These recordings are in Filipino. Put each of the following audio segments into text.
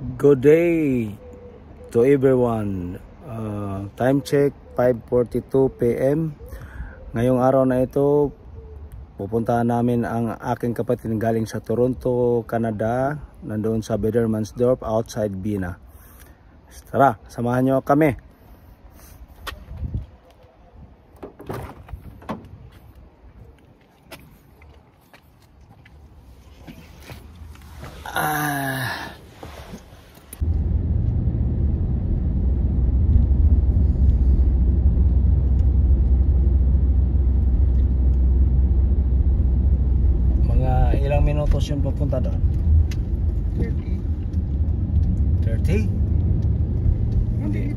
Good day to everyone. Time check 5:42 PM. Ngayong araw na ito, pupuntahan namin ang aking kapatid galing sa Toronto, Canada, nandoon sa Bedermansdorp outside Bina. Tara, samahan nyo kami. Ilang minutos yung papunta doon? 30? Hindi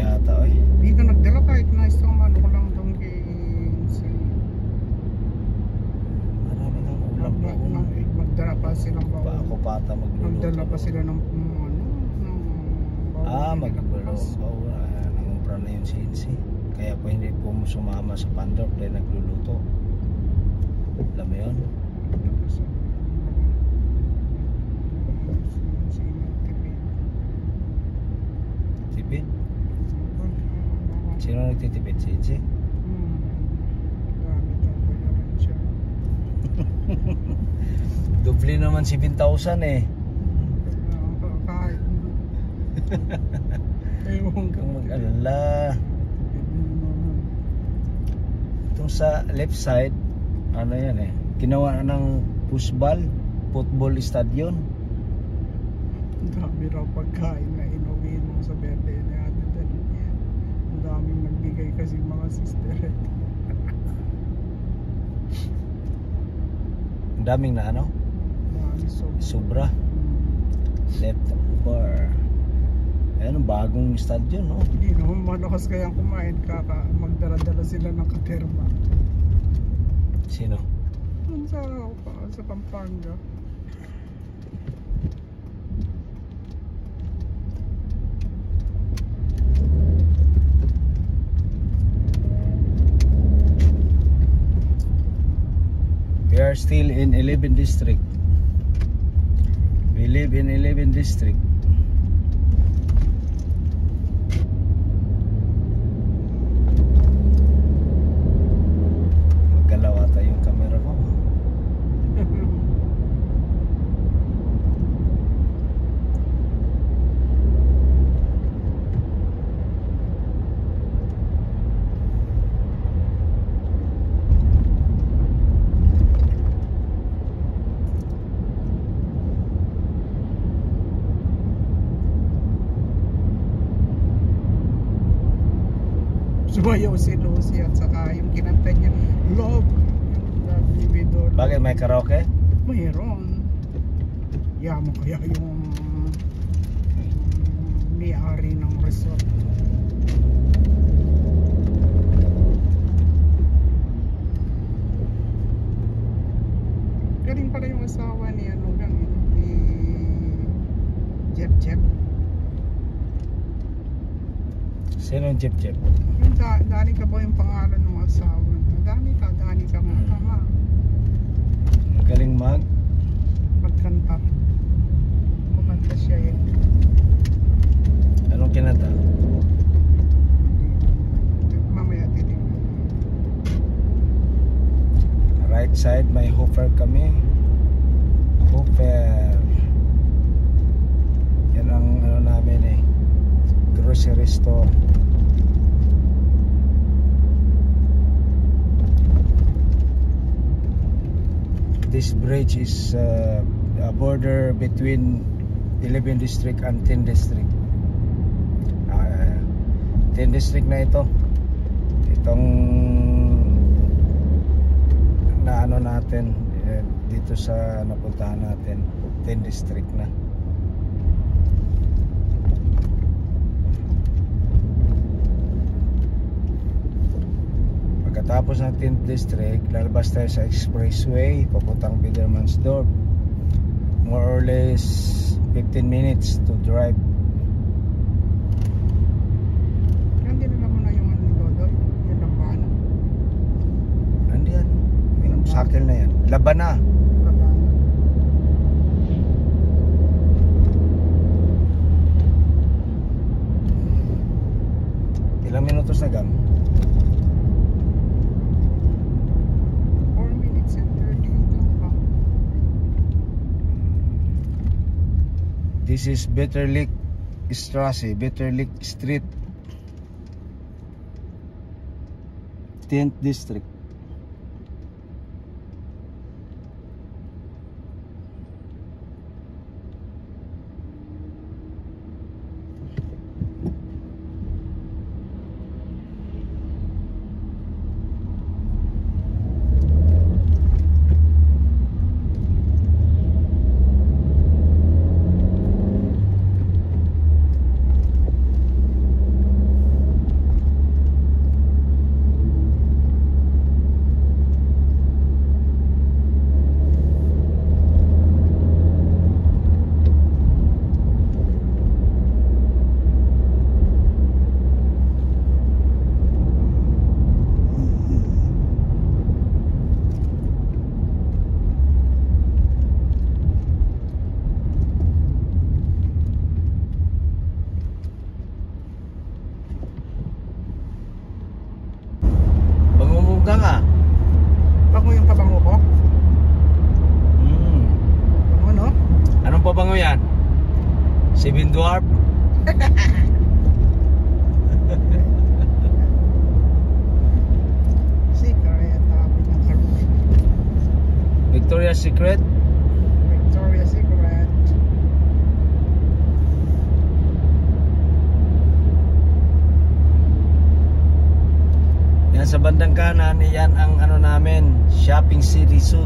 ata eh. Hindi ka nagdala kahit na isang ano ko lang doon kay Marami nang ulam pa ako. Magdala pa silang Pa ako pata magluluto. Magdala pa sila ng magluluto. Nangumpra na yung CNC. Kaya po hindi po sumama sa Pandorp dahil nagluluto. Alam mo yun? Tipid? Sino nagtitipid? CNC? Doble naman 7,000 eh. Kahit Kung mag-alala. Itong sa left side, ano yan eh, ginawa ng football stadion. Ang dami raw pagkain na inuwi mo sa birthday ni Ate Dali. Ang daming nagbigay kasi mga sister. Ang daming na ano? Sobra. Left bar. Ayan, bagong stadion, no? Hindi naman malakas kayang kumain, magdala-dala sila ng katerma. Sino? Sa Pampanga. We are still in 11 district. We live in 11 district. Maggalaw ata yung camera ko. Sumayaw si Lucy at saka yung kinanta niya Love Vividor. Bakit may karaoke? Mayroon. Yamo kaya yung may-ari ng resort. Galing pala yung asawa ni ano gang ni Jeb. Sino yung Jeb? Yung Danica ba yung pangalan ng asawa? Danica mga tama. Magaling Magkanta. Kumanta siya eh. Anong kinanta? Mamaya titignan. Right side may Hofer kami. Hofer. Yan ang ano namin eh, grocery store. This bridge is a border between 11 district and 10 district. 10 district na ito. Itong na ano natin dito sa napuntahan natin, 10 district na. Pagkatapos ng 10th district, lalabas tayo sa expressway papuntang Bedermansdorp. More or less 15 minutes to drive. Hindi na naman na yung ano ni Dodoy, yung lampana. Andiyan, yung sakil na yan. Laban na. This is Bitterlich Straße, Bitterlich Street, 10th District. Bangumuga nga. Bango yung kabango ko. Bango, no? Anong pabango yan? Seven Dwarf? Secret, tabi ng karush. Victoria's Secret? Victoria's Secret. Yan sa bandang kanan, yan ang ano namin, Shopping City Sud.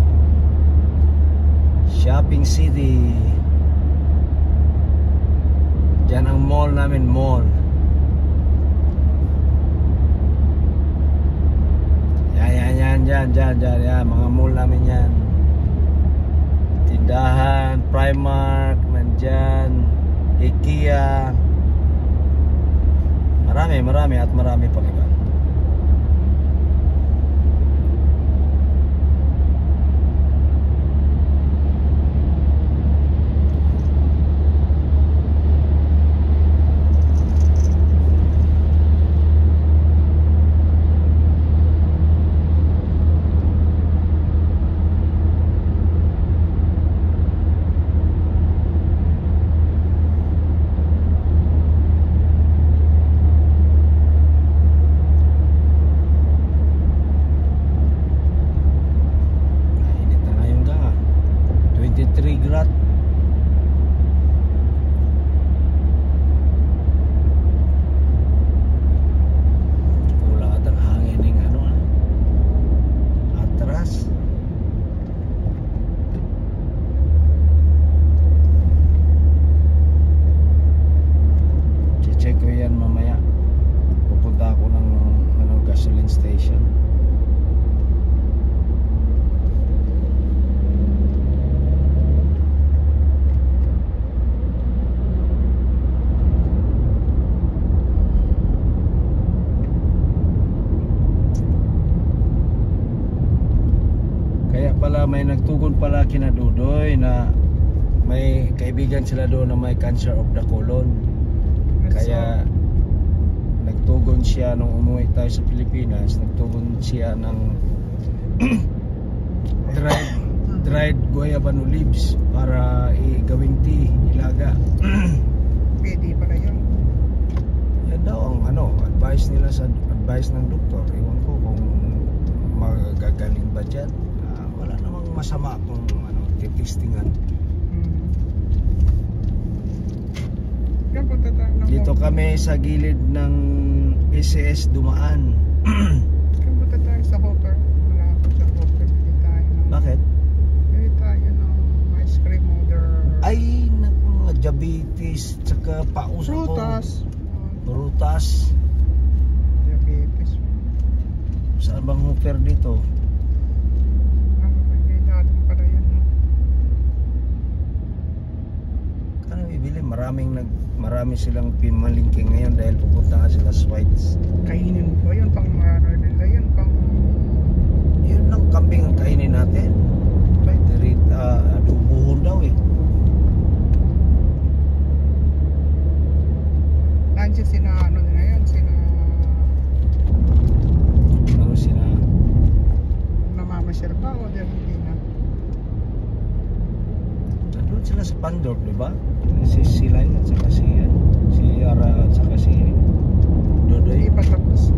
Shopping City. Yan ang mall namin, mall. Yan, mga mall namin yan. Tindahan, Primark, nandyan, IKEA. Marami at marami pang iba. Kulang at ang hangin ng ano, atras. Check ko yan mamaya. Pupunta ako ng gasoline station. Pala may nagtugon pala kina Dudoy na may kaibigan sila doon na may cancer of the colon. Kaya nagtugon siya nung umuwi tayo sa Pilipinas, nagtugon siya ng dried guayabano leaves para gawing tea, ilaga. Pwede pala yun. Yan daw ang advice nila sa advice ng doktor. Ewan ko kung magagaling ba dyan. Wala namang masama kung titistingan. Dito kami sa gilid ng SES Dumaan. Kapunta tayo sa Hopper. Wala ako sa Hopper. Bili tayo ng... Bakit? Bili tayo ng ice cream order. Ay, mga diabetes, tsaka paus ako. Prutas. Diabetes. Saan bang Hopper dito? Marami silang pimalingking ngayon dahil pupunta nga sila Swites. Kainin mo ba yun? Pang mararila yun? Yun lang kambing ang kainin natin. Adubuhon daw eh. Nandiyan sina ngayon? Sina namamasyal ba o dahil hindi na? sila sa Pandorp, di ba? Si Silay at saka si Ara at saka si Dodoy. Hindi pa tapos.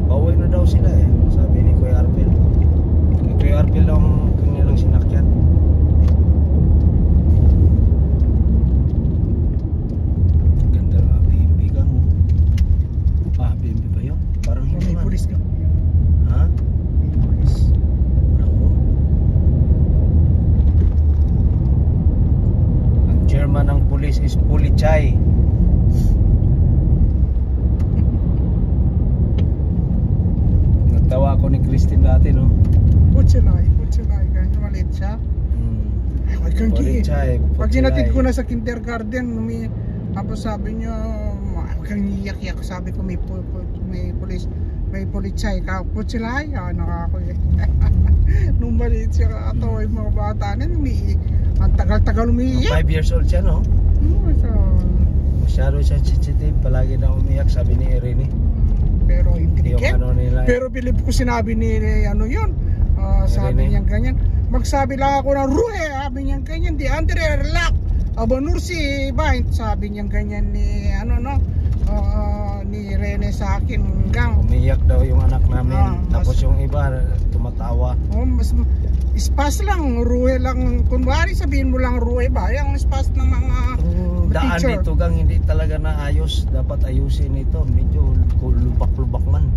Pauwi na daw sila eh, sabi ni Kuya Arpel. Kay Kuya Arpel lang kanilang sinakyan. Ganda nga BMB ka mo. BMB ba yun? Parang May hindi man. pulis ka. Ha? May pulis. Naku. Ang chairman ng pulis is Pulichay. Nagtawa ako ni Christine dati, no? Putsulay. Ganyan maliit siya. Huwag kang Pulichay. Pag hinatid ko na sa kindergarten, tapos sabi niyo, huwag kang iyak-iyak. Sabi ko, may pulisay ka. Putsulay, nakako eh. Nung maliit siya katawa yung mga bata na, ang tagal-tagal umiiyak. 5 years old siya, no? So, Masyado siya sensitive, palagi na umiyak, sabi ni Irene. pero Yung intelligent. ano nila. Pero bilib ko sinabi ni ano yun, sabi Irene. niya ganyan. Magsabi lang ako na Ruhe, sabi niya ganyan, di Andre relax. Aba Nursi, sabi niya ganyan ni ni Rene sa akin hanggang Umiyak daw yung anak namin, tapos yung iba tumatawa. mas ispas lang, Ruhe lang. Kunwari sabihin mo lang Ruhe ba, yung ispas ng mga Yung daan teacher. dito gang hindi talaga naayos, dapat ayusin ito, medyo lubak-lubak man.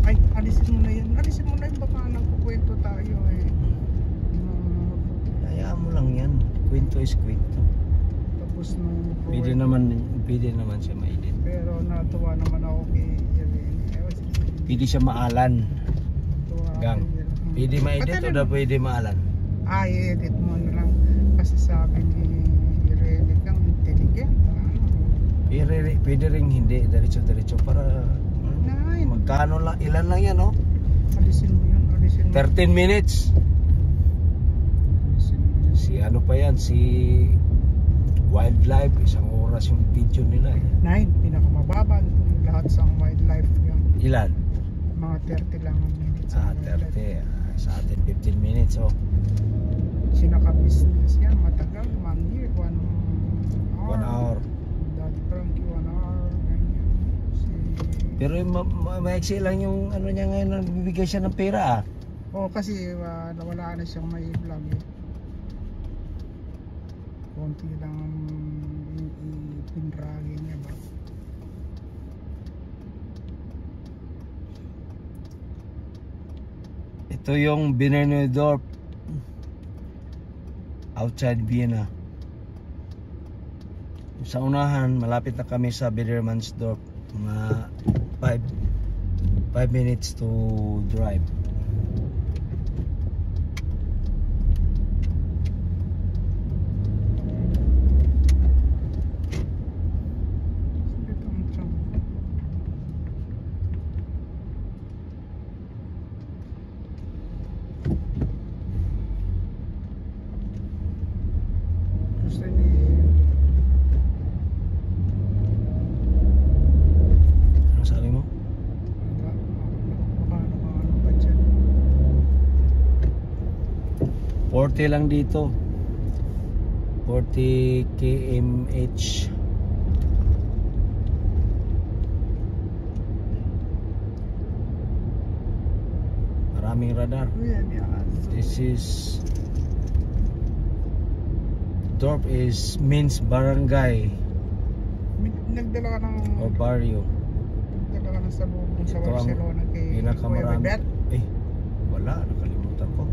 Ay, alisin mo na yun, baka nagkukwento tayo eh. Hayaan mo lang yan, kwento is kwento. Tapos nung Pwede naman siya ma-edit. pero natuwa naman ako kay Irene. Pwede siya maalan. Natuwa ako Gang. kay Irene. Pwede ma-edit o na pwede maalan? I-edit mo na lang kasi sabi ni Irene kang intelligent. Pwede rin hindi, diretso-diretso para Nine. magkano lang, ilan lang yan, no? Alisin mo yun, alisin mo. 13 minutes. Alisin mo yun. Si ano pa yan, si Wildlife, 1 oras yung video nila eh. 9, pinakamababa lahat sa wildlife yung Ilan? mga 30 lang ang minutes. ang wildlife. 30. Sa atin 15 minutes, oh. Sinaka-business yan, matagal, 1 year, 1 hour. 1 hour. Daddy Frankie, 1 hour, ganyan. Pero maiksi lang yung ano niya ngayon, nagbibigay siya ng pera ah. Kasi wala na siyang may vlog eh. Konti lang ang ipinragi niya ba. Ito yung Binernerdorf outside Vienna. Sa unahan, malapit na kami sa Biedermannsdorf. Mga 5 minutes to drive. Ito ang trunk. Gusto ni Ano sabi mo? ano ba dyan? 40 lang dito. 40 kmh. Maraming radar. Yan yan. This is Dorp is means barangay Nagdala ka ng or barrio. nagdala ka ng salubong sa Ito ang Barcelona kay Kuya pinakamarami. Robert. Wala, nakalimutan ko.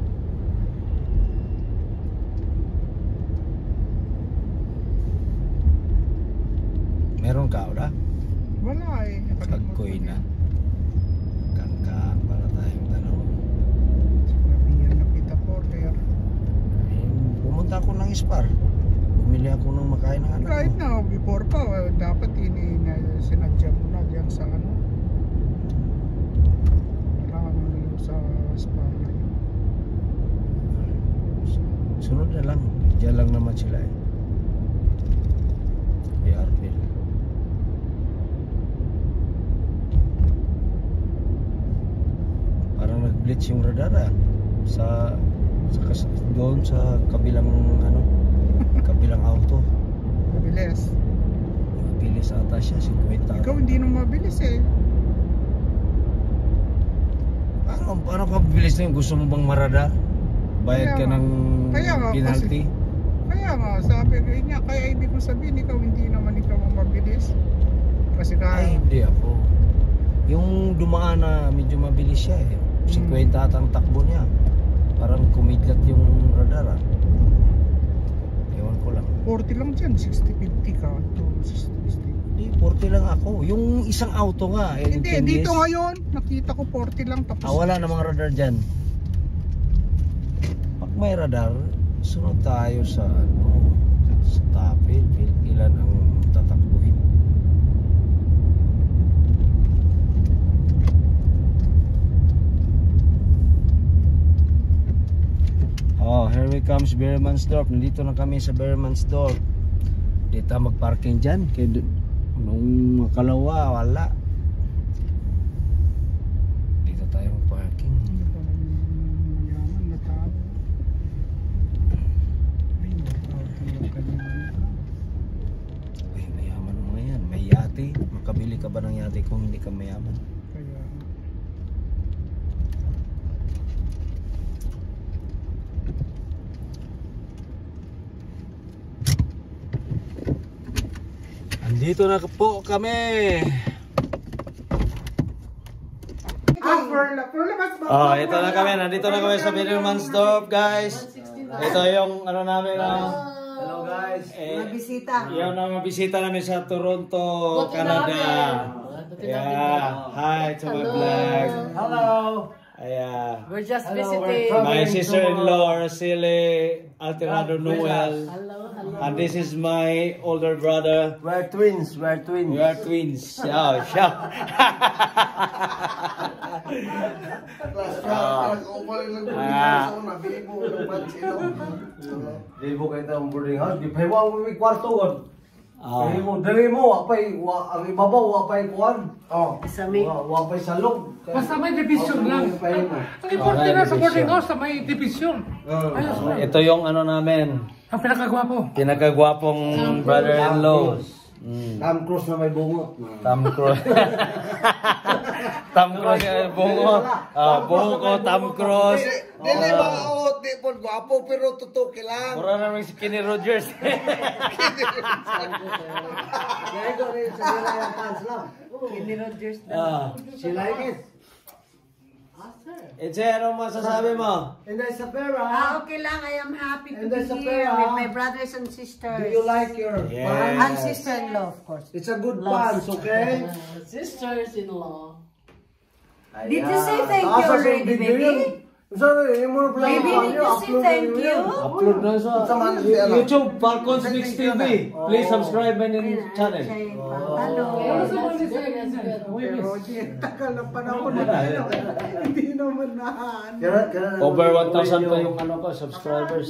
Meron ka, wala? Wala eh. Kagkoy na. Kangka para tayong dalawa. Sabihan na kita porter. Pumunta ako ng Spar. Bumili ako ng makain ng anak Kahit mo. na before pa, dapat sinadya mo na dyan sa ano. Kailangan mo na yung sa spa na yun. Sunod na lang. Diyan lang naman sila eh. Kay Arvin. Parang nag-blitz yung radar ah. Doon sa kabilang ano siya, 50. Ikaw hindi nang mabilis eh. Paano ka bilis na yun? Gusto mo bang maradar? Bayad ka ng Kaya nga, penalty? Kaya nga, sabi ko niya, kaya ibig ko sabihin, hindi naman ikaw ang mabilis. Kasi Ay, hindi ako. Yung dumaan na medyo mabilis siya eh. 50 at ang takbo niya. Parang kumidlat yung radar ah. Ewan ko lang. 40 lang dyan, 60-50 ka. 60. Hindi, 40 lang ako. Yung isang auto nga. Hindi, dito ngayon, nakita ko 40 lang. Tapos Wala namang radar dyan. Pag may radar, sunod tayo sa sa tapil. Ilan ang tatakbuhin. Oh, here we comes Bermansdorf. Nandito na kami sa Bermansdorf. Dito magparking dyan. Kaya nung makalawa, wala. Dito tayo magparking. mayaman na tao. Ay, Ay, mayaman mo yan. May yate. Makabili ka ba ng yate kung hindi ka mayaman? kaya Andito na po kami. Oh, ito na kami. Nandito na kami sa Bermansdorf, guys. Ito yung ano namin. Hello guys. Bisita. Yung mga bisita namin sa Toronto, Canada. Yeah. Hi to my vlog. Hello. Yeah. We're just visiting. My sister-in-law, Rosile Alterado Noel. And this is my older brother. We're twins. We're twins. We are twins. Oh, shout. Libo kayo ng boarding house. Di pa yung may kwarto ko. Dali mo, ang ibabaw, wapay kuwan. Wapay salog. Basta may division lang. Ang importante na sa boarding house na may division. Ayos lang. Ito yung ano namin. Ang pinakagwapo. Pinakagwapong brother-in-law. Tom Cruise na may bungot. Tom Cruise. Tom Cruise yung bungo. Bungo ko, Tom Cruise. Dili ba ako, di po gwapo, pero tutuki lang. Mura namin si Kenny Rogers. Kaya ko rin sa nila yung fans lang. Kenny Rogers She like it. Eche, anong masasabi mo? And there's a pera. okay lang. I am happy to And be there's a here pera. with my brothers and sisters. Do you like your Yes. pants? And sister-in-law, of course. It's a good pants, okay? Sisters-in-law. Did you say thank you already, baby? Sorry, yung mga vlog Baby, did you say thank you? Upload na sa YouTube, Falcons Mix TV. Please subscribe my channel. Hello. tagal ng panahon na hindi naman na Over 1,000 pa yung ano ko, subscribers.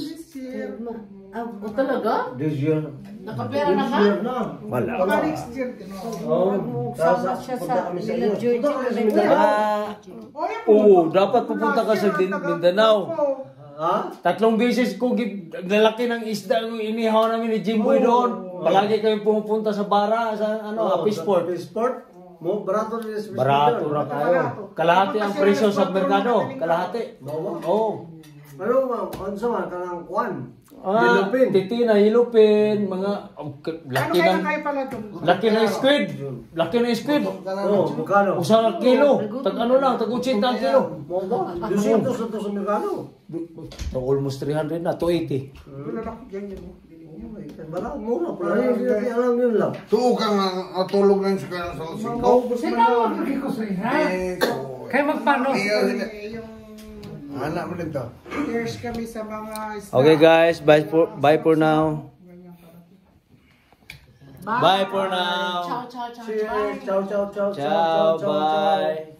Talaga? This year. Nakapera na ka? Wala. next year Sama siya sa nila Georgie. Oo, dapat pupunta ka sa Mindanao. Ha? 3 beses ko lalaki ng isda yung inihaw namin ni Jimboy doon. Palagi kayong pumupunta sa bara, sa Apisport. Sport? Mo barato rin sa Barato ra kayo. Kalahati ang presyo sa merkado. Kalahati. Oo. Pero unsa man kanang kwan? Hilupin. Titina, hilupin, mga laki ng pala doon? laki ng squid. Laki ng squid. Oh, magkano? Usang kilo. Tag ano lang, tag 80 ang kilo. Mo ba? 200 sa merkado. So, almost 300 na, 280. Lalaki ganyan mo. Bala mura pala. Ay, alam yun lang. Tuo ka nga natulog lang sa kanang sa singkaw. Maubos man Sino ang ko sa iya? Kaya magpanos. Anak mo nito. Cheers kami sa mga Okay guys, bye for now. Bye for now. Ciao, ciao, ciao, ciao. Cheers. Ciao, ciao, ciao, Ciao, bye.